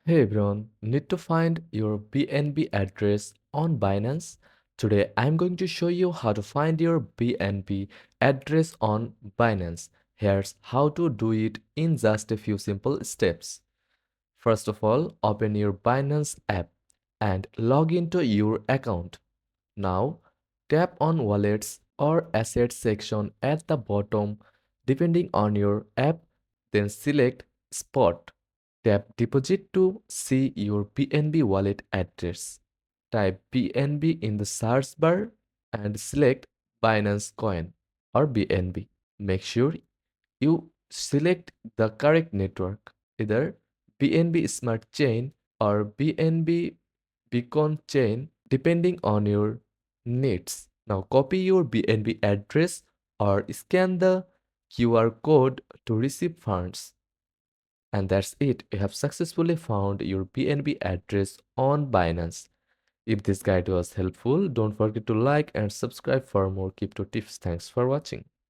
Hey everyone, need to find your BNB address on Binance? Today I'm going to show you how to find your BNB address on Binance. Here's how to do it in just a few simple steps. First of all, open your Binance app and log into your account. Now, tap on Wallets or Assets section at the bottom depending on your app, then select Spot. Tap Deposit to see your BNB wallet address. Type BNB in the search bar and select Binance Coin or BNB. Make sure you select the correct network, either BNB Smart Chain or BNB Beacon Chain, depending on your needs. Now copy your BNB address or scan the QR code to receive funds. And that's it. You have successfully found your BNB address on Binance. If this guide was helpful, don't forget to like and subscribe for more crypto tips. Thanks for watching.